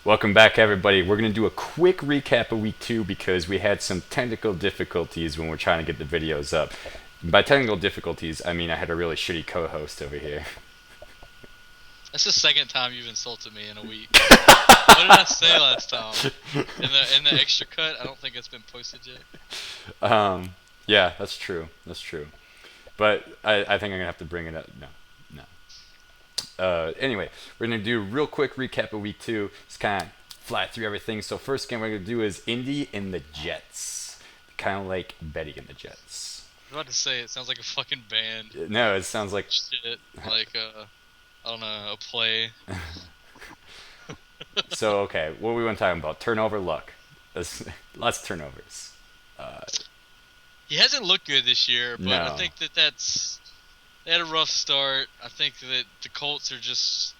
Welcome back, everybody. We're going to do a quick recap of week 2 because we had some technical difficulties when we're trying to get the videos up. By technical difficulties, I mean I had a really shitty co-host over here. That's the second time you've insulted me in a week. What did I say last time? In the extra cut, I don't think it's been posted yet. Yeah, that's true. That's true. But I think I'm going to have to bring it up. No, no. Anyway, we're going to do a real quick recap of week 2. Just kind of fly through everything. So first game we're going to do is Indy and the Jets. Kind of like Betty and the Jets. I was about to say, it sounds like a fucking band. No, it sounds like... Shit, like I don't know, a play. So, okay, what we want to talk about? Turnover luck. Lots of turnovers. He hasn't looked good this year, but No. I think they had a rough start. I think that the Colts are just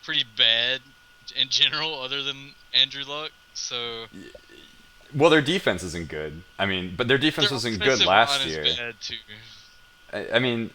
pretty bad in general, other than Andrew Luck. So Well, their defense isn't good. I mean, but their defense their wasn't good offensive last line year. is bad too. I mean,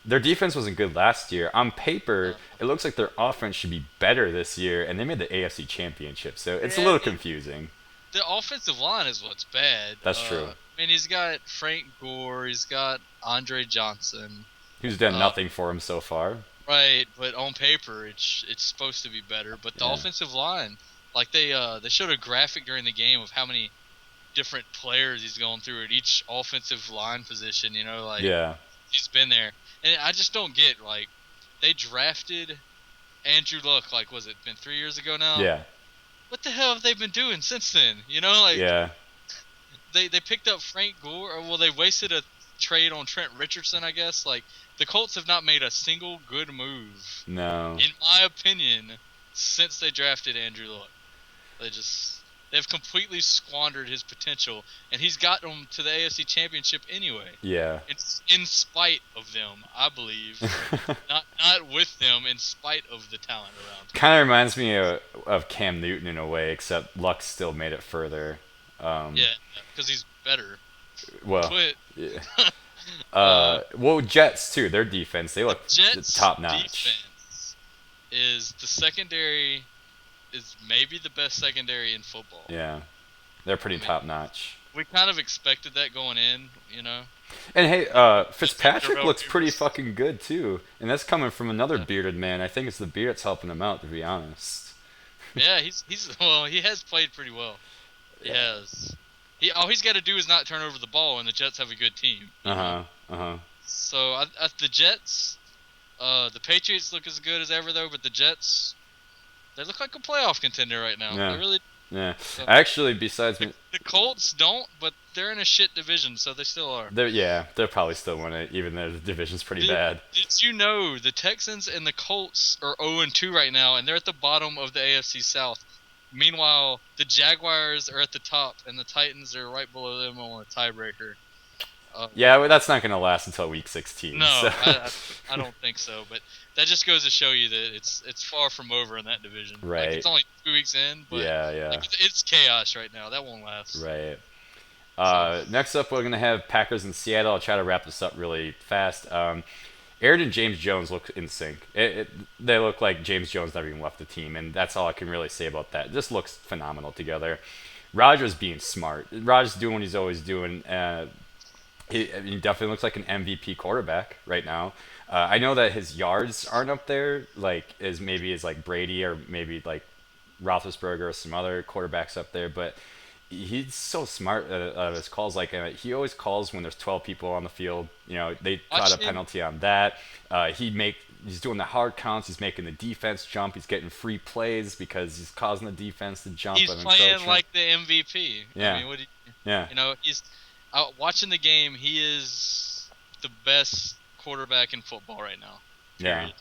their defense wasn't good last year. On paper, it looks like their offense should be better this year, and they made the AFC Championship, so it's a Yeah, little confusing. The offensive line is what's bad. That's true. I mean, he's got Frank Gore, he's got Andre Johnson. Who's done nothing for him so far? Right, but on paper, it's supposed to be better. But the Yeah. offensive line, like they showed a graphic during the game of how many different players he's going through at each offensive line position. You know, like Yeah. he's been there, and I just don't get like they drafted Andrew Luck. Like, was it been 3 years ago now? Yeah. What the hell have they been doing since then? You know, like Yeah. they picked up Frank Gore, or well, they wasted a trade on Trent Richardson, I guess. Like, the Colts have not made a single good move, No. in my opinion, since they drafted Andrew Luck. They've completely squandered his potential, and he's got them to the AFC Championship anyway. Yeah. It's in spite of them, I believe. not with them, in spite of the talent around him. Kind of reminds me of Cam Newton in a way, except Luck still made it further. Yeah, because he's better. Well, But yeah. Well, Jets too. Their defense, they look Jets top notch. defense is the secondary is maybe the best secondary in football. Yeah, they're pretty I mean, top notch. We kind of expected that going in, you know. And hey, Fitzpatrick Darrell looks pretty Rivers. fucking good too, and that's coming from another bearded man. I think it's the beard that's helping him out, to be honest. Yeah, he's well, he has played pretty well. He has. All he's got to do is not turn over the ball, and the Jets have a good team. you know? So the Jets, the Patriots look as good as ever though, but the Jets, they look like a playoff contender right now. Yeah. They really. Yeah. So, Actually, besides me, the Colts don't, but they're in a shit division, so they still are. they're probably still winning it, even though the division's pretty bad. Did you know the Texans and the Colts are 0-2 right now, and they're at the bottom of the AFC South? Meanwhile, the Jaguars are at the top, and the Titans are right below them on a tiebreaker. Yeah, well, that's not gonna last until week 16. No, so. I don't think so. But that just goes to show you that it's far from over in that division. Right. Like, it's only 2 weeks in, but Yeah. like, it's chaos right now. That won't last. Right. Next up, we're gonna have Packers in Seattle. I'll try to wrap this up really fast. Aaron and James Jones look in sync. They look like James Jones never even left the team, and that's all I can really say about that. It just looks phenomenal together. Rodgers being smart. Rodgers doing what he's always doing. He definitely looks like an MVP quarterback right now. I know that his yards aren't up there, like as like Brady or maybe like Roethlisberger or some other quarterbacks up there, but he's so smart at his calls. Like he always calls when there's 12 people on the field. You know, they caught a penalty on that. He's doing the hard counts. He's making the defense jump. He's getting free plays because he's causing the defense to jump. He's and playing encroaching. like the MVP. Yeah. I mean, Yeah. you know, he's watching the game. He is the best quarterback in football right now. Yeah. Period.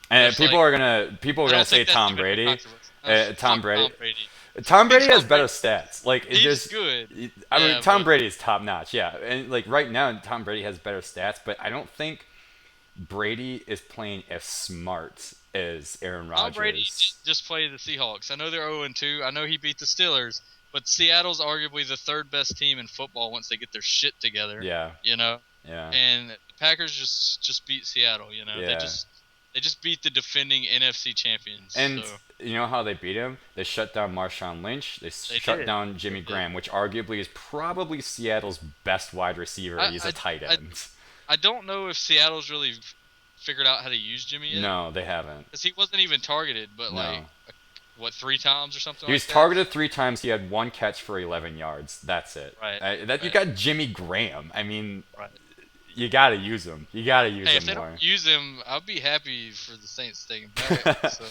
And It's people like- are gonna say Tom Brady. Tom Brady. Tom Brady. Tom Brady has Tom better stats. Like He's there's good. I mean, Yeah, Tom but- Brady is top notch. Yeah, and like right now, Tom Brady has better stats, but I don't think Brady is playing as smart as Aaron Rodgers. Tom Brady just played the Seahawks. I know they're 0-2. I know he beat the Steelers, but Seattle's arguably the third best team in football once they get their shit together. Yeah, You know, yeah. and the Packers just beat Seattle. You know, Yeah. they just They just beat the defending NFC champions. And So you know how they beat him? They shut down Marshawn Lynch. They they shut did. down They Jimmy did. Graham, which arguably is probably Seattle's best wide receiver. I He's a I tight I, end. I don't know if Seattle's really figured out how to use Jimmy yet, No, they haven't. because he wasn't even targeted, but like No. what, 3 times or something He was like that. targeted 3 times. He had 1 catch for 11 yards. That's it. Right. That you Right. got Jimmy Graham. I mean, Right. you gotta use him. You gotta use Hey, him if they don't more. use him, I'll be happy for the Saints to take him back. So,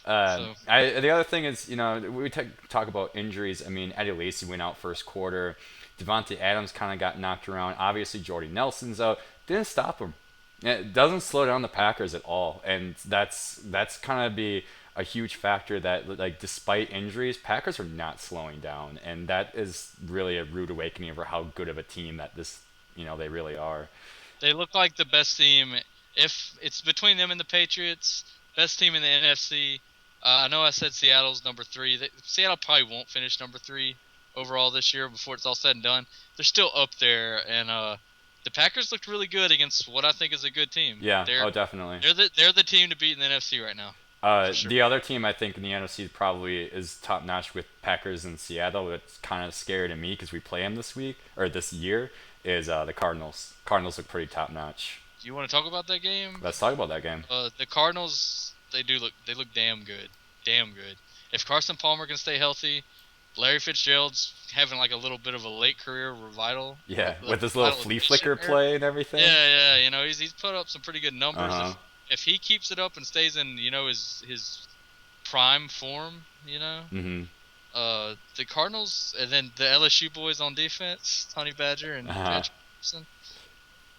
so The other thing is, we talk about injuries. I mean, Eddie Lacy went out first quarter. Devontae Adams kind of got knocked around. Obviously, Jordy Nelson's out. Didn't stop him. It doesn't slow down the Packers at all, and that's kind of be a huge factor that, like, despite injuries, Packers are not slowing down, and that is really a rude awakening over how good of a team that they really are. they look like the best team. If it's between them and the Patriots, best team in the NFC. I know I said Seattle's number three. Seattle probably won't finish number three overall this year before it's all said and done. They're still up there, and the Packers looked really good against what I think is a good team. Yeah. They're Oh, definitely. they're the team to beat in the NFC right now, for sure. The other team I think in the NFC probably is top notch with Packers and Seattle. That's kind of scary to me because we play them this week or this year. Is the Cardinals? Cardinals look pretty top notch. Do you want to talk about that game? Let's talk about that game. The Cardinals, they look damn good. If Carson Palmer can stay healthy, Larry Fitzgerald's having like a little bit of a late career revival. Yeah, Like, with this little flea flicker play and everything. Yeah, yeah. He's put up some pretty good Uh numbers. huh. If he keeps it up and stays in his prime form, Mhm. the Cardinals, and then the LSU boys on defense, Honey Badger and Uh huh. Patrick Peterson.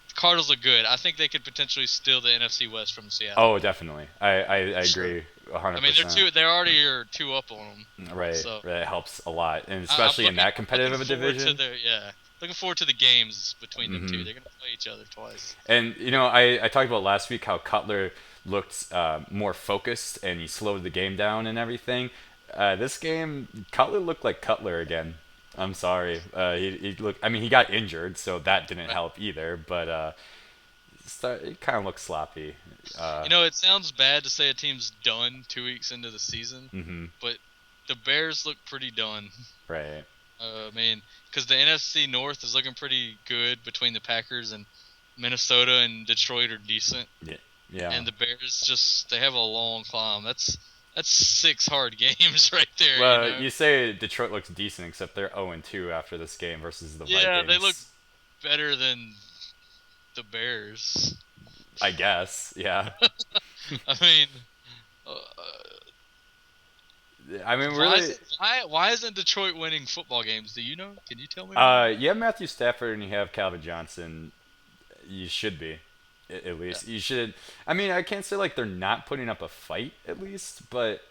The Cardinals are good. I think they could potentially steal the NFC West from Seattle. Oh, definitely. I Sure. agree, a hundred I mean, percent. they already are two up on them. Right, So right. It helps a lot, and I'm especially in that competitive of a looking forward to division. looking forward to the games between them two. Mhm. They're gonna play each other twice. And I talked about last week how Cutler looked more focused and he slowed the game down and everything. This game, Cutler looked like Cutler again. I'm sorry. He looked. I mean, he got injured, so that didn't Right. help either. But it kind of looked sloppy. Uh, It sounds bad to say a team's done 2 weeks into the season, hmm but the Bears look pretty done. Right. I mean, because the NFC North is looking pretty good between the Packers and Minnesota and Detroit are decent, Yeah. Yeah. and the Bears they have a long climb. That's 6 hard games right there. Well, you say Detroit looks decent, except they're 0-2 after this game versus the Yeah, they look Vikings. better than the Bears. I guess. Yeah. I mean, uh, I mean, why really. is why isn't Detroit winning football games? Do you know? Can you tell me? You have Matthew Stafford and you have Calvin Johnson. You should be, at Yeah. least. You should. I mean, I can't say like they're not putting up a fight, at least, but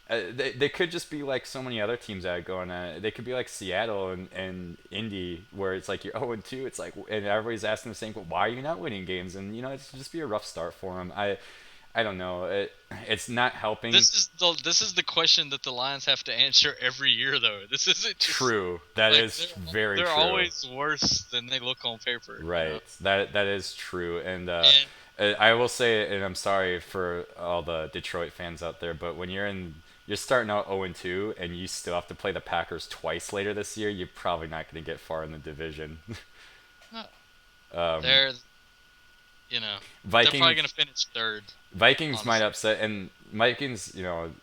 they could just be like so many other teams that are going on. They could be like Seattle and Indy, where it's like you're 0-2. It's like, and everybody's asking the same, but why are you not winning games? And it's just be a rough start for them. I don't know. It's not helping. This is the question that the Lions have to answer every year, though. This isn't just True. That like is very they're true. always worse than they look on paper. Right. That is true. And And I will say, and I'm sorry for all the Detroit fans out there, but when you're starting out 0-2 and you still have to play the Packers twice later this year, you're probably not going to get far in the division. no, um, they're they're probably Vikings gonna finish third. Vikings might Honestly, upset, and Vikings,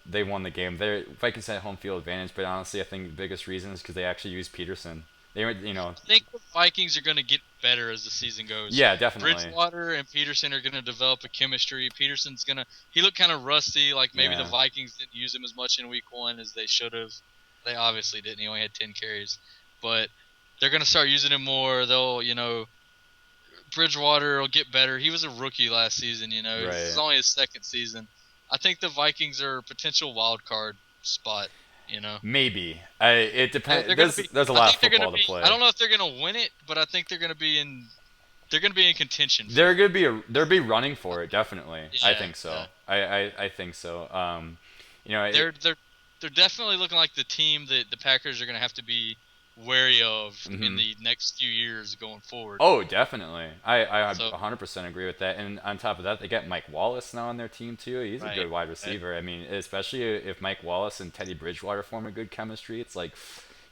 they won the game. Vikings had home field advantage, but honestly, I think the biggest reason is because they actually used Peterson. They were, I think the Vikings are gonna get better as the season goes. yeah, definitely, Bridgewater and Peterson are gonna develop a chemistry. He looked kind of rusty. Like maybe the yeah, Vikings didn't use him as much in Week 1 as they should have. They obviously didn't. He only had 10 carries, but they're gonna start using him more. Bridgewater will get better. He was a rookie last season. This is right. only his second season. I think the Vikings are a potential wild card spot. Maybe. It depends. They're gonna be. There's a I lot of think they're gonna football to be. play. I don't know if they're gonna win it, but I think they're gonna be in. They're gonna be in contention They're for it. gonna be they'll be running for it, definitely. I Yeah, think so. yeah. I think so. They're they're they're definitely looking like the team that the Packers are gonna have to be wary of in Hmm. the next few years going forward. Oh, definitely. I So 100% agree with that. And on top of that, they got Mike Wallace now on their team too. He's a right, good wide right. receiver. I mean, especially if Mike Wallace and Teddy Bridgewater form a good chemistry, it's like,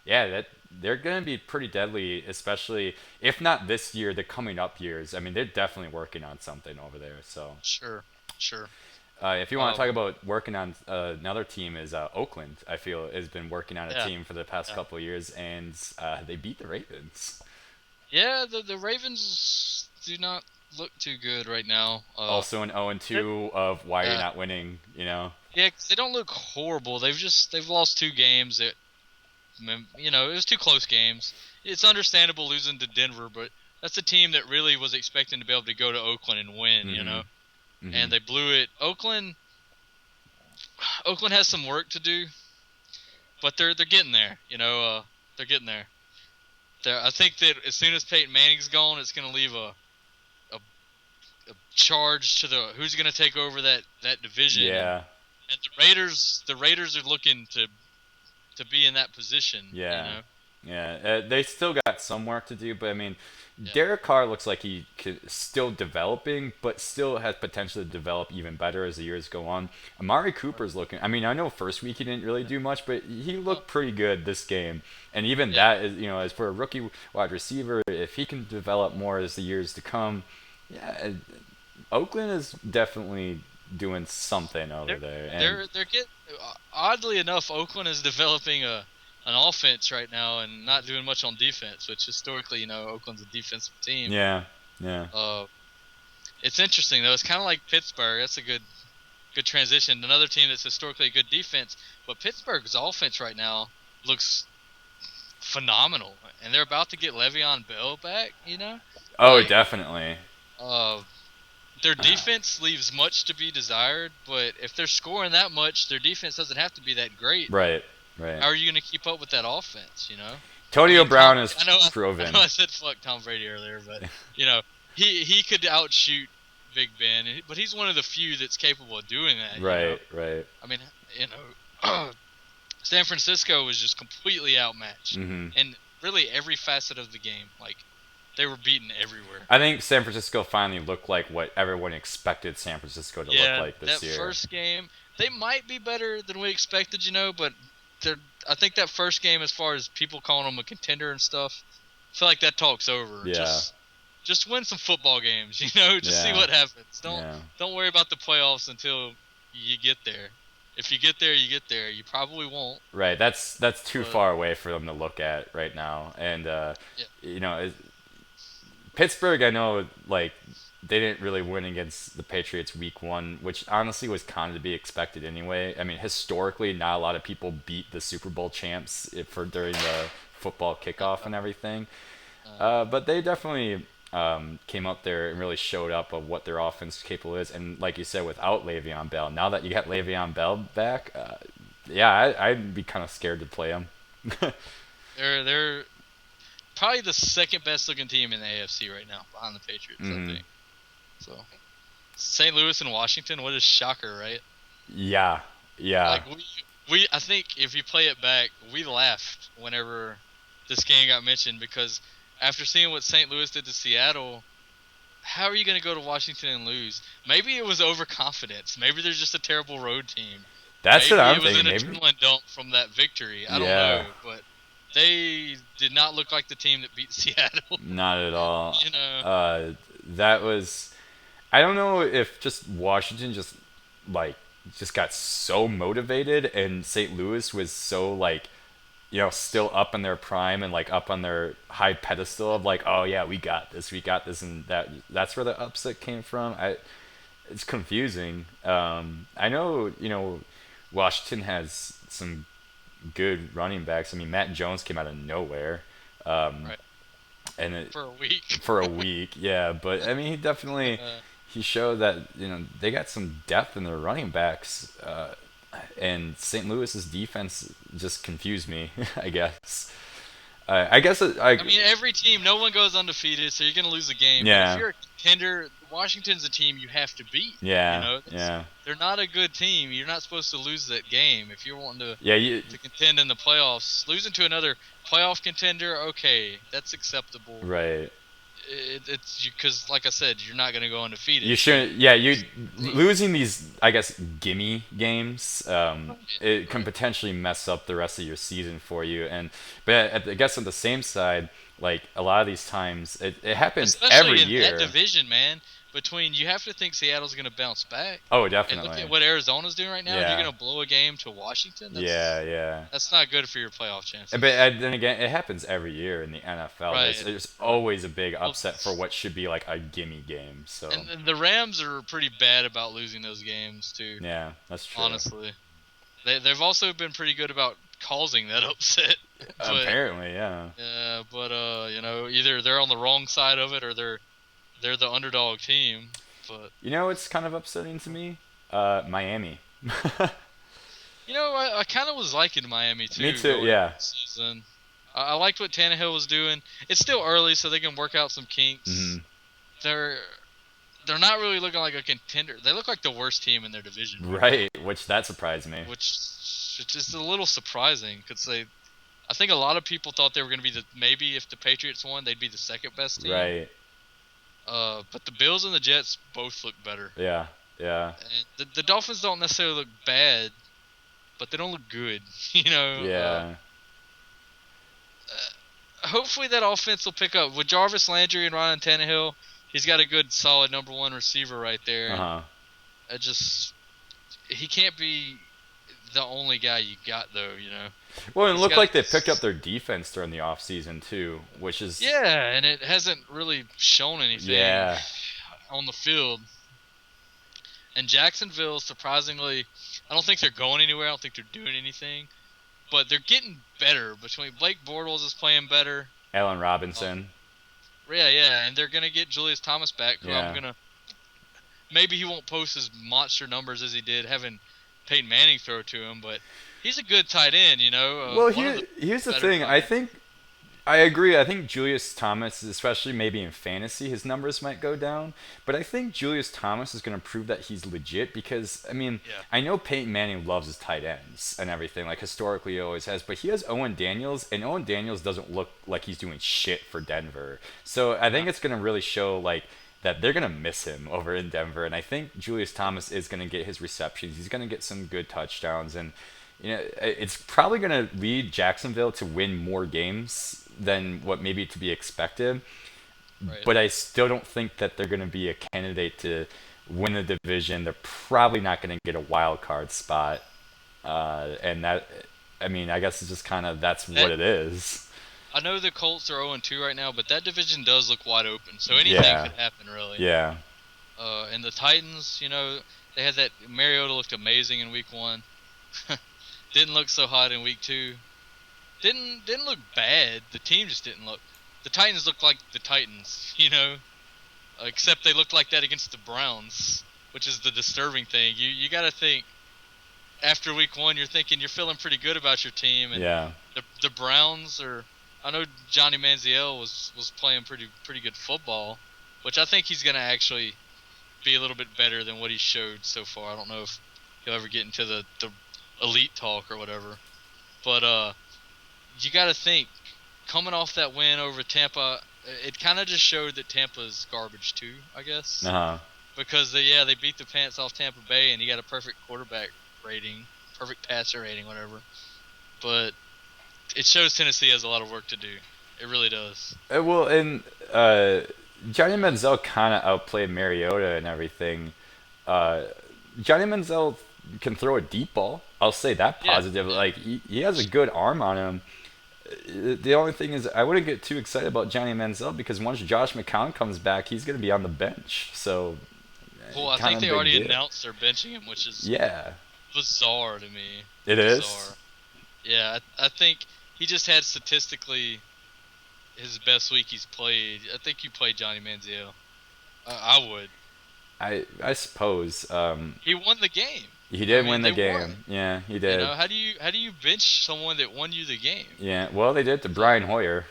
yeah, that they're gonna be pretty deadly. Especially if not this year, the coming up years. I mean, they're definitely working on something over there. So. Sure, sure. If you want to talk Um, about working on another team, is Oakland. I feel has been working on a yeah, team for the past yeah, couple of years, and they beat the Ravens. yeah. The Ravens do not look too good right now. Also an 0 2 of why you're Yeah, not winning. You know. yeah. 'Cause they don't look horrible. They've lost 2 games. It was 2 close games. It's understandable losing to Denver, but that's a team that really was expecting to be able to go to Oakland and win. Mhm. Mhm. And they blew it. Oakland has some work to do, but they're getting there. They're getting there. I think that as soon as Peyton Manning's gone, it's going to leave a, a charge to the who's going to take over that division, Yeah. and the Raiders are looking to be in that position. Yeah. Yeah. They still got some work to do, but I mean, Yeah. Derek Carr looks like he could still developing, but still has potential to develop even better as the years go on. Amari Cooper's looking. I mean, I know first week he didn't really do much, but he Oh, looked pretty good this game. And even yeah. that is, as for a rookie wide receiver, if he can develop more as the years to come, yeah, Oakland is definitely doing something over They're there. And they're getting oddly enough, Oakland is developing an offense right now and not doing much on defense, which historically, Oakland's a defensive team. yeah, yeah. Uh, it's interesting though. It's kind of like Pittsburgh. That's a good transition. Another team that's historically a good defense, but Pittsburgh's offense right now looks phenomenal, and they're about to get Le'Veon Bell back. Oh, Like definitely. uh, their defense leaves much to be desired, but if they're scoring that much, their defense doesn't have to be that great. Right, right. How are you going to keep up with that offense? I Antonio mean, Tom. Brown is I know. I know. proven. I said fuck Tom Brady earlier, but you know, he could outshoot Big Ben, but he's one of the few that's capable of doing that. Right, right. I mean, San Francisco was just completely outmatched, Hmm. in really every facet of the game. Like they were beaten everywhere. I think San Francisco finally looked like what everyone expected San Francisco to look Yeah, like that this year. first game, they might be better than we expected, but they're. I think that first game, as far as people calling them a contender and stuff, I feel like that talk's over. Yeah, Just win some football games, Just see yeah, what happens. Don't yeah. don't worry about the playoffs until you get there. If you get there, you get there. You probably won't. Right. That's too But far away for them to look at right now. And yeah, you know, Pittsburgh, I know, like they didn't really win against the Patriots week one, which honestly was kind of to be expected anyway. I mean, historically, not a lot of people beat the Super Bowl champs for during the football kickoff and everything. uh, But they definitely came up there and really showed up of what their offense capable is. And like you said, without Le'Veon Bell, now that you got Le'Veon Bell back, yeah, I'd be kind of scared to play him. they're probably the second best looking team in the AFC right now, behind the Patriots, I Hmm. think. So St. Louis and Washington, what a shocker, right? Yeah, yeah. Like I think if you play it back, we laughed whenever this game got mentioned because after seeing what St. Louis did to Seattle, how are you going to go to Washington and lose? Maybe it was overconfidence. Maybe they're just a terrible road team. That's what Maybe I'm it was an thinking. Maybe. adrenaline dump from that victory. I don't Yeah, know, but they did not look like the team that beat Seattle. not at all. you know, That was. I don't know if just Washington like just got so motivated and St. Louis was so like still up in their prime and like up on their high pedestal of like, oh yeah, we got this, and that's where the upset came from. It's confusing. I know Washington has some good running backs. I mean, Matt Jones came out of nowhere, um, right and it, for a week. for a week, yeah. But I mean, uh, he showed that they got some depth in their running backs, and St. Louis's defense just confused me. I guess. I guess I mean, every team, no one goes undefeated, so you're going to lose a game. But if yeah, you're a contender, Washington's a team you have to beat. You Yeah, know, yeah, they're not a good team. You're not supposed to lose that game if you're wanting yeah. You to contend in the playoffs. Losing to another playoff contender, okay, that's acceptable. right. It's because, like I said, you're not going to go You undefeated. shouldn't. Yeah, you Team. losing these, I guess, gimme games. Right. It can Right. potentially mess up the rest of your season for you. But I guess on the same side, like a lot of these times, it happens every Especially in that year. division, man. Between you have to think Seattle's going to bounce back, Oh, and look at definitely. what Arizona's doing right now, and you're Yeah, going to blow a game to Washington. yeah, yeah. That's not good for your playoff But chances. then again, it happens every year in the NFL. Right. There's Right. always a big Well, upset for what should be like a gimme game. So and the Rams are pretty bad about losing those games too. yeah, that's true. Honestly, they've also been pretty good about causing that upset. but Apparently, yeah. you know, either they're on the wrong side of it or they're the underdog team. But You know what's kind of upsetting to me? Miami. you know, I kind of was liking Miami Me too too. going into Yeah. the season. I liked what Tannehill was doing. It's still early, so they can work out some kinks. Hmm. They're they're not really looking like a contender. They look like the worst team in their division right now, Right. Which that surprised me. which is a little surprising because I think a lot of people thought they were going to be maybe if the Patriots won, they'd be the second best team. Right. But the Bills and the Jets both look better. Yeah. Yeah. And the Dolphins don't necessarily look bad, but they don't look good. You know. Yeah. Hopefully that offense will pick up with Jarvis Landry and Ryan Tannehill. He's got a good, solid number one receiver right there. Uh huh. He can't be the only guy you got though. You know. Well, it He's looked got like they picked up their defense during the offseason too, which is yeah, and it hasn't really shown anything yeah. on the field. And Jacksonville, surprisingly, I don't think they're going anywhere. I don't think they're doing anything, but they're getting better. Between Blake Bortles is playing better. Allen Robinson. Yeah, and they're gonna get Julius Thomas back. Who Yeah. I'm gonna maybe he won't post as monster numbers as he did having Peyton Manning throw to him, but he's a good tight end. You know, Well, one of the here's the better thing. tight ends. I agree. I think Julius Thomas, especially maybe in fantasy, his numbers might go down. But I think Julius Thomas is going to prove that he's legit because, I mean, Yeah, I know Peyton Manning loves his tight ends and everything. Like, historically, he always has. But he has Owen Daniels, and Owen Daniels doesn't look like he's doing shit for Denver. So I think it's going to really show, like, that they're going to miss him over in Denver. And I think Julius Thomas is going to get his receptions. He's going to get some good touchdowns. And, you know, it's probably going to lead Jacksonville to win more games than what maybe to be expected. right. But I still don't think that they're going to be a candidate to win the division. They're probably not going to get a wild card spot. And that, I mean, I guess it's just kind of that's what it is. I know the Colts are 0-2 right now, but that division does look wide open, so anything Yeah. could happen really. Yeah. And the Titans, you know, they had that Mariota looked amazing in week 1. Didn't look so hot in week 2. Didn't look bad. The team just didn't look. The Titans looked like the Titans, you know, except they looked like that against the Browns, which is the disturbing thing. You got to think after week 1, you're thinking you're feeling pretty good about your team, and Yeah. the Browns are. I know Johnny Manziel was playing pretty good football, which I think he's gonna actually be a little bit better than what he showed so far. I don't know if he'll ever get into the elite talk or whatever, but you got to think coming off that win over Tampa, it kind of just showed that Tampa's garbage too, I guess, Uh huh. because they beat the pants off Tampa Bay and he got a perfect quarterback rating, perfect passer rating, whatever, but it shows Tennessee has a lot of work to do. It really does. Well, and Johnny Manziel kind of outplayed Mariota and everything. Uh, Johnny Manziel can throw a deep ball. I'll say that Yeah. positive. Like he has a good arm on him. The only thing is, I wouldn't get too excited about Johnny Manziel because once Josh McCown comes back, he's going to be on the bench. So, Well, I kinda think they big already deal. announced they're benching him, which is Yeah, bizarre to me. it is. Bizarre. Yeah, I think he just had statistically his best week he's played. I think you played Johnny Manziel. I would. I suppose. He won the game. He did I mean, win the they game. won. Yeah, he You did. know, how do you bench someone that won you the game? Yeah. Well, they did to Brian Hoyer.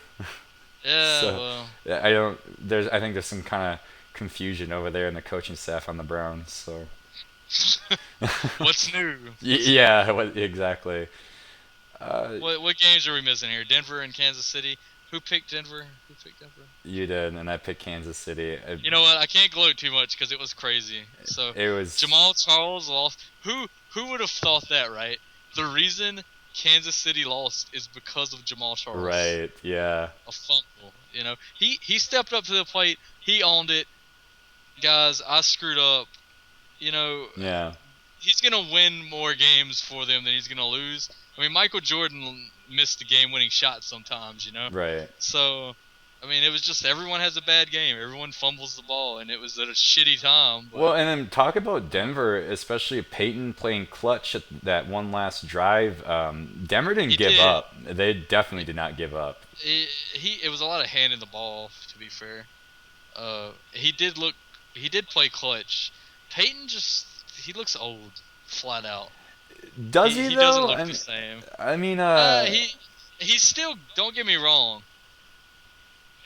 Yeah, So well, I don't. I think there's some kind of confusion over there in the coaching staff on the Browns. So What's new? yeah, exactly. What games are we missing here? Denver and Kansas City. Who picked Denver? Who picked Denver? You did, and I picked Kansas City. You know what? I can't gloat too much because it was crazy. So It was Jamal Charles lost. Who would have thought that, right? The reason Kansas City lost is because of Jamal Charles. right. Yeah. A fumble. You know, he stepped up to the plate. He owned it. Guys, I screwed up. You know, Yeah. he's gonna win more games for them than he's gonna lose. I mean, Michael Jordan missed the game-winning shot sometimes. You know. Right. So, I mean, it was just everyone has a bad game. Everyone fumbles the ball, and it was at a shitty time. But Well, and then talk about Denver, especially Peyton playing clutch at that one last drive. Denver didn't he give did. up. They definitely did not give up. It was a lot of hand in the ball, to be fair. He did play clutch. Peyton he looks old, flat out. Does he He though? doesn't look the same. I mean, He's still, don't get me wrong.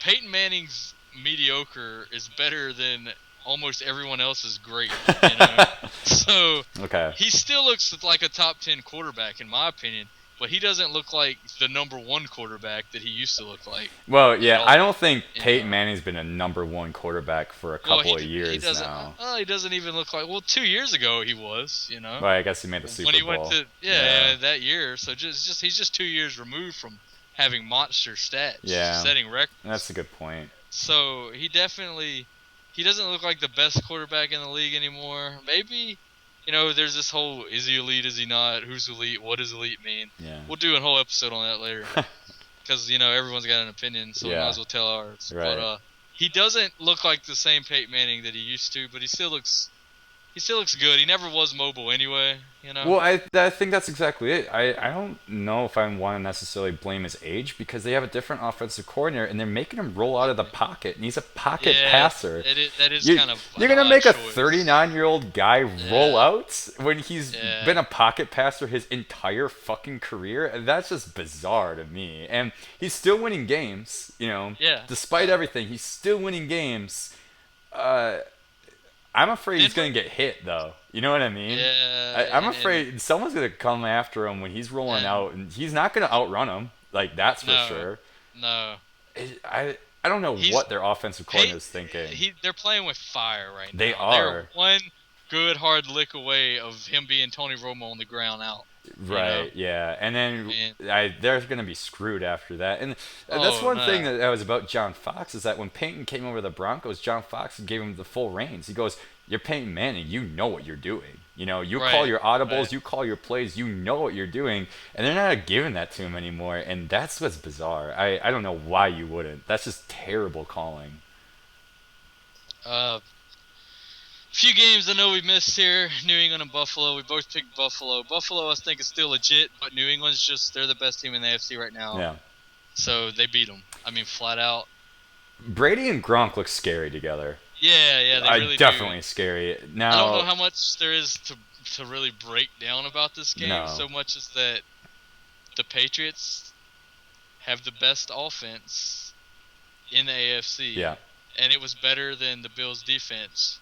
Peyton Manning's mediocre is better than almost everyone else's great. You know? So okay. he still looks like a top 10 quarterback in my opinion, but he doesn't look like the number 1 quarterback that he used to look like. Well, yeah, all. I don't think You Peyton know. Manning's been a number 1 quarterback for a couple of He years doesn't. now. He doesn't even look like. Well, 2 years ago he was. You know. Well, I guess he made the Super When he Bowl. went to that year, so he's just 2 years removed from having monster stats, setting records. That's a good point. So he doesn't look like the best quarterback in the league anymore. Maybe, there's this whole, is he elite, is he not, who's elite, what does elite mean? Yeah. We'll do a whole episode on that later. Because, everyone's got an opinion, so we might as well tell ours. Right. But he doesn't look like the same Peyton Manning that he used to, but he still looks good. He never was mobile anyway, Well, I think that's exactly it. I don't know if I want to necessarily blame his age because they have a different offensive coordinator and they're making him roll out of the pocket, and he's a pocket passer. That is kind of you're gonna make a choice. 39-year-old guy roll out when he's Yeah. been a pocket passer his entire fucking career. And that's just bizarre to me. And he's still winning games, Yeah. Despite everything, he's still winning games. I'm afraid he's going to get hit, though. You know what I mean? Yeah. I'm afraid someone's going to come after him when he's rolling out, and he's not going to outrun him. Like, that's for sure. No. I don't know what their offensive coordinator is thinking. They're playing with fire right now. They are. They're one good hard lick away of him being Tony Romo on the ground out. Right, yeah. And then they're going to be screwed after that. And that's one thing that was about John Fox is that when Peyton came over to the Broncos, John Fox gave him the full reins. He goes, you're Peyton Manning. You know what you're doing. You call your audibles, you call your plays, you know what you're doing. And they're not giving that to him anymore. And that's what's bizarre. I don't know why you wouldn't. That's just terrible calling. Few games I know we missed here. New England and Buffalo. We both picked Buffalo. Buffalo, I think, is still legit, but New England's they're the best team in the AFC right now. Yeah. So they beat them. I mean, flat out. Brady and Gronk look scary together. Yeah, they really definitely do. Scary. Now, I don't know how much there is to really break down about this game. No. So much as that the Patriots have the best offense in the AFC. Yeah. And it was better than the Bills' defense,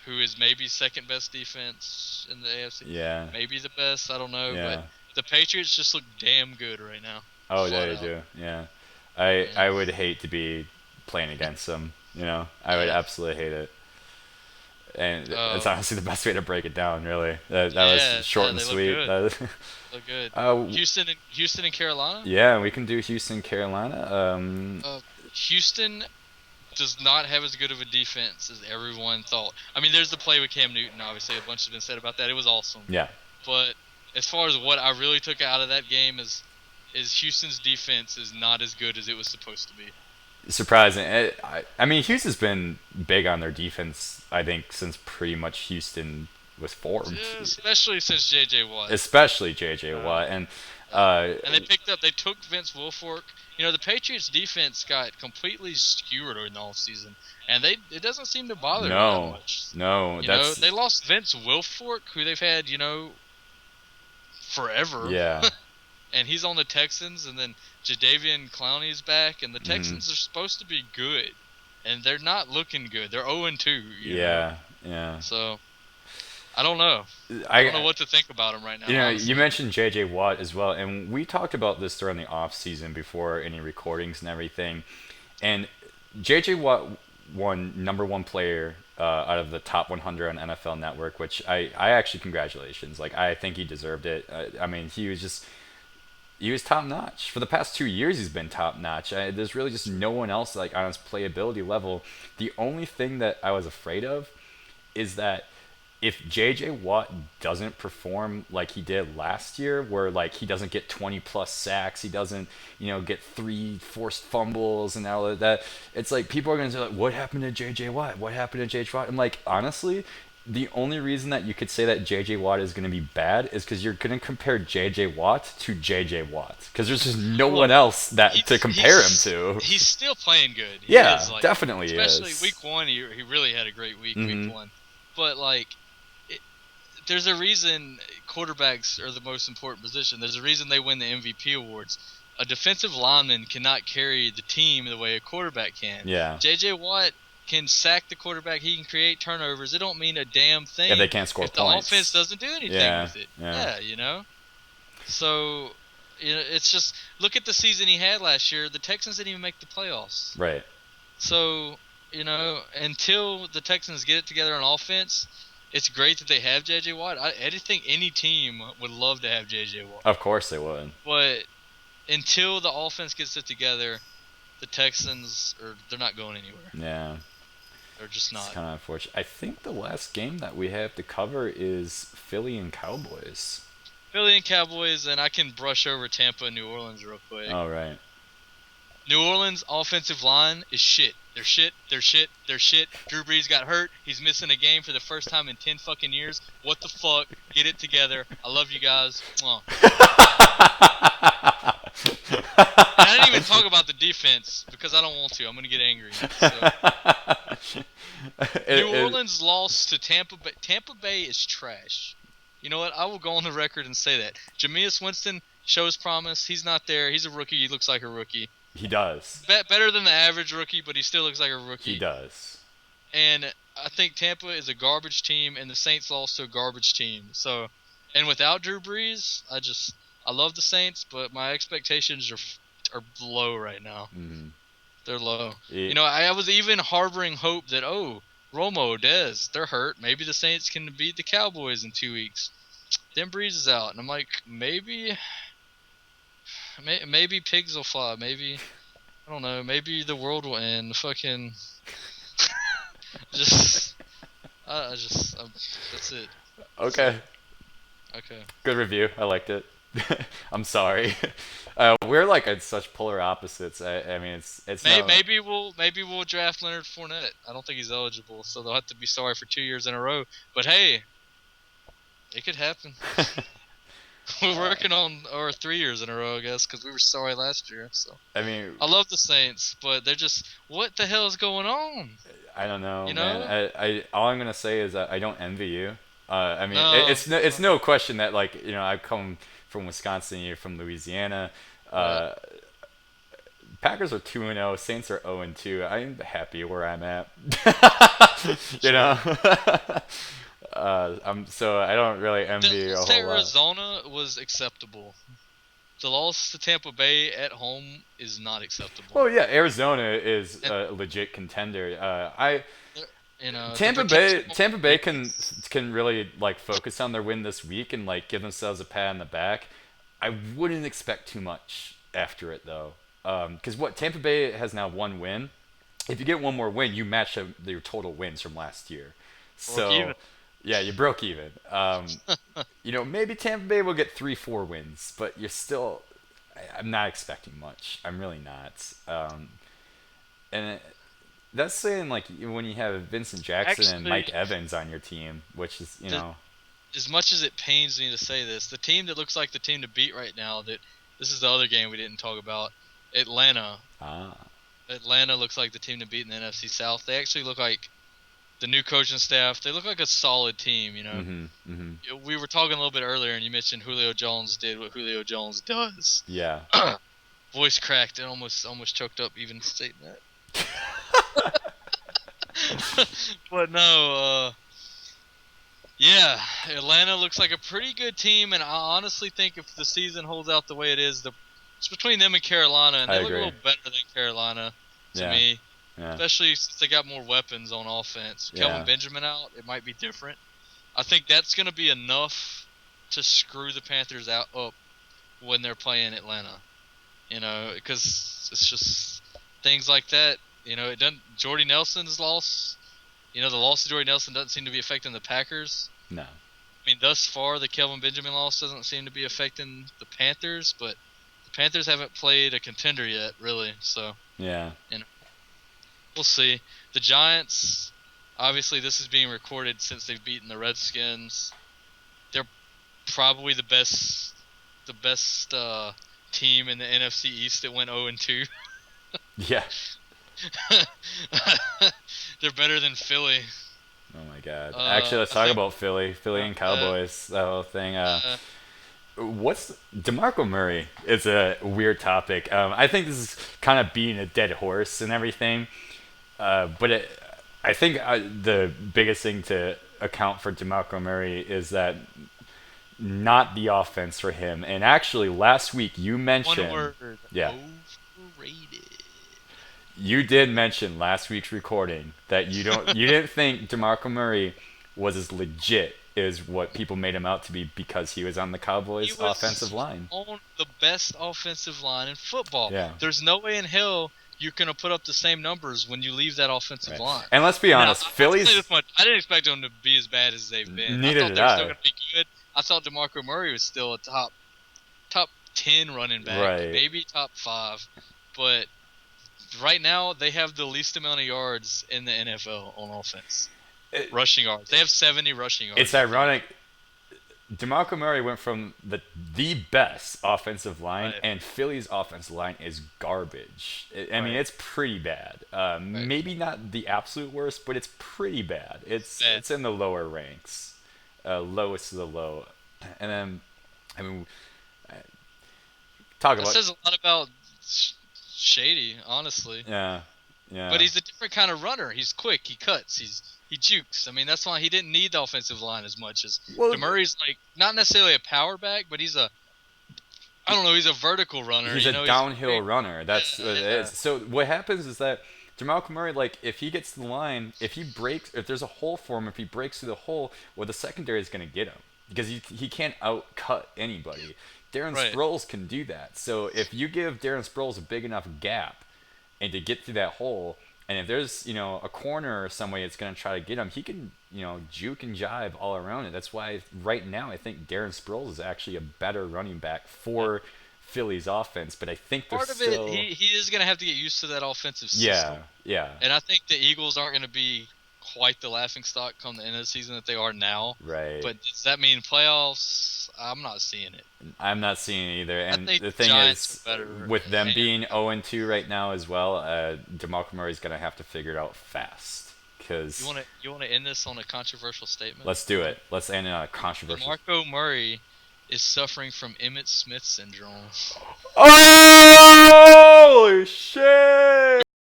who is maybe second best defense in the AFC. Yeah. Maybe the best, I don't know. Yeah. But the Patriots just look damn good right now. Oh, they do. Yeah. I would hate to be playing against them. I would absolutely hate it. And it's honestly the best way to break it down, really. That was short and sweet. Look good. Houston and Carolina? Yeah, we can do Houston, Carolina. Houston does not have as good of a defense as everyone thought. I mean, there's the play with Cam Newton, obviously. A bunch has been said about that. It was awesome. Yeah. But as far as what I really took out of that game is Houston's defense is not as good as it was supposed to be. Surprising. I mean, Houston's been big on their defense, I think, since pretty much Houston was formed. Yeah, especially since J.J. Watt. Especially J.J. Watt. And they took Vince Wilfork. The Patriots defense got completely skewered in the offseason, and it doesn't seem to bother them that much. No, they lost Vince Wilfork, who they've had, forever. Yeah. And he's on the Texans, and then Jadeveon Clowney's back, and the Texans are supposed to be good. and they're not looking good. They're 0-2, Yeah, yeah. So I don't know. I don't know I what to think about them right now, You honestly. mentioned J.J. Watt as well, and we talked about this during the off season before any recordings and everything. And J.J. Watt won number one player out of the top 100 on NFL Network, which I actually congratulations. Like I think he deserved it. I mean, he was top notch for the past 2 years. He's been top notch. There's really just no one else like on his playability level. The only thing that I was afraid of is that if JJ Watt doesn't perform like he did last year, where like he doesn't get 20 plus sacks, he doesn't, get 3 forced fumbles and all of that, it's like people are gonna say like, what happened to JJ Watt? What happened to JJ Watt? I'm like, honestly, the only reason that you could say that JJ Watt is gonna be bad is because you're gonna compare JJ Watt to JJ Watt, because there's just no one Well, else that to he's compare him he's to. he's still playing good. He Yeah, is like, definitely especially is. week 1. He really had a great week Hmm. 1. But like, it, there's a reason quarterbacks are the most important position. There's a reason they win the MVP awards. A defensive lineman cannot carry the team the way a quarterback can. Yeah. JJ Watt can sack the quarterback. He can create turnovers. It don't mean a damn If they thing can't score if the offense points. doesn't do anything Yeah. with it. Yeah. Yeah. So, it's just look at the season he had last year. The Texans didn't even make the playoffs. Right. So, until the Texans get it together on offense, it's great that they have J.J. Watt. I think any team would love to have J.J. Watt. Of course they would. But until the offense gets it together, the Texans they're not going anywhere. Yeah. They're just It's not. kind of unfortunate. I think the last game that we have to cover is Philly and Cowboys. Philly and Cowboys, and I can brush over Tampa and New Orleans real quick. Oh, right. New Orleans offensive line is shit. They're shit. They're shit. They're shit. Drew Brees got hurt. He's missing a game for the first time in 10 fucking years. What the fuck? Get it together. I love you guys. Mwah. And I didn't even talk about the defense because I don't want to. I'm going to get angry. So, New Orleans lost to Tampa Bay. Tampa Bay is trash. You know what? I will go on the record and say that. Jameis Winston shows promise. He's not there. He's a rookie. He looks like a rookie. He does. Better than the average rookie, but he still looks like a rookie. He does. And I think Tampa is a garbage team, and the Saints lost to a garbage team. So, and without Drew Brees, I love the Saints, but my expectations are low right now. Mm-hmm. They're low. I was even harboring hope that Romo, Dez, they're hurt. Maybe the Saints can beat the Cowboys in 2 weeks. Then Brees is out, and I'm like, maybe pigs will fly. Maybe, I don't know. Maybe the world will end. Fucking, that's it. Okay. Okay. Good review. I liked it. I'm sorry. We're like at such polar opposites. I mean, it's Maybe we'll draft Leonard Fournette. I don't think he's eligible, so they'll have to be sorry for 2 years in a row. But hey, it could happen. We're working on 3 years in a row, I guess, because we were sorry last year. So I mean, I love the Saints, but they're just, what the hell is going on? I don't know, You man. know? I all I'm gonna say is that I don't envy you. I mean, No. it's no question that like I come from Wisconsin, you're from Louisiana. Yeah. Packers are 2-0, Saints are 0-2. I'm happy where I'm at. you Sure. know. So I don't really envy The you a loss to whole lot. Arizona was acceptable. The loss to Tampa Bay at home is not acceptable. Well, yeah, Arizona is a legit contender. Tampa Bay can really like focus on their win this week and like give themselves a pat on the back. I wouldn't expect too much after it though, because what Tampa Bay has now one win. If you get one more win, you match your total wins from last year. Broke even. So, yeah, you broke even. Maybe Tampa Bay will get 3-4 wins, but you're still. I'm not expecting much. I'm really not. And that's saying like when you have Vincent Jackson and Actually, Mike Evans on your team, which is as much as it pains me to say this, the team that looks like the team to beat right now, this is the other game we didn't talk about, Atlanta. Atlanta looks like the team to beat in the NFC South. They actually look like the new coaching staff. They look like a solid team, We were talking a little bit earlier, and you mentioned Julio Jones did what Julio Jones does. Yeah. Voice cracked and almost choked up even stating that. But no, yeah, Atlanta looks like a pretty good team, and I honestly think if the season holds out the way it is, it's between them and Carolina, and I they look a agree. little better than Carolina to Yeah. me, Yeah. especially since they got more weapons on offense. Kelvin Yeah. Benjamin out, it might be different. I think that's going to be enough to screw the Panthers out up when they're playing Atlanta. Because it's just things like that. It doesn't. Jordy Nelson's loss. The loss of Jordy Nelson doesn't seem to be affecting the Packers. No. I mean, thus far, the Kelvin Benjamin loss doesn't seem to be affecting the Panthers, but the Panthers haven't played a contender yet, really. So, Yeah. you know, we'll see. The Giants, obviously, this is being recorded since they've beaten the Redskins. They're probably the best team in the NFC East that went 0-2. Yeah. They're better than Philly. Oh my God. Actually, let's I talk think. about Philly and Cowboys. The whole thing. Uh, What's DeMarco Murray? Is a weird topic. I think this is kind of beating a dead horse and everything. But I think the biggest thing to account for DeMarco Murray is that not the offense for him. And actually, last week you One mentioned, word. yeah, Overrated. you did mention last week's recording that you didn't think DeMarco Murray was as legit as what people made him out to be because he was on the He Cowboys offensive was line. on the best offensive line in football. Yeah. There's no way in hell you're going to put up the same numbers when you leave that offensive Right. line. And let's be Now, honest, I'll say Philly's this much. I didn't expect them to be as bad as they've been. I neither thought did they were still I. going to be good. I thought DeMarco Murray was still a top 10 running back, Right. maybe top 5. But right now, they have the least amount of yards in the NFL on offense. Rushing yards. They have 70 rushing yards. It's ironic. DeMarco Murray went from the best offensive line, Right. and Philly's offensive line is garbage. I mean, Right. it's pretty bad. Maybe not the absolute worst, but it's pretty bad. Bad. It's in the lower ranks, lowest of the low. And then, I mean, talk That about says a lot about Shady, honestly. yeah, yeah. But he's a different kind of runner. He's quick. He cuts. He jukes. I mean, that's why he didn't need the offensive line as much as Well, DeMurray's like not necessarily a power back, but he's a I don't know. He's a vertical runner. he's a downhill runner. That's what it Yeah. is. So what happens is that DeMarco Murray, like, if he gets to the line, if there's a hole for him, if he breaks through the hole, well, the secondary is going to get him because he can't outcut anybody. Darren Right. Sproles can do that. So if you give Darren Sproles a big enough gap and to get through that hole, and if there's a corner or some way it's going to try to get him, he can juke and jive all around it. That's why right now I think Darren Sproles is actually a better running back for Philly's offense. But I think they're Part of still it, he is going to have to get used to that offensive system. yeah And I think the Eagles aren't going to be quite the laughingstock come the end of the season that they are now. right. But does that mean playoffs? I'm not seeing it. I'm not seeing it either. I And think the the thing Giants is, are better. with them And- being 0-2 right now as well, DeMarco Murray's gonna have to figure it out fast. Cause You want to end this on a controversial statement? let's do it. Let's end it on a controversial. Marco Murray is suffering from Emmitt Smith syndrome. Holy shit!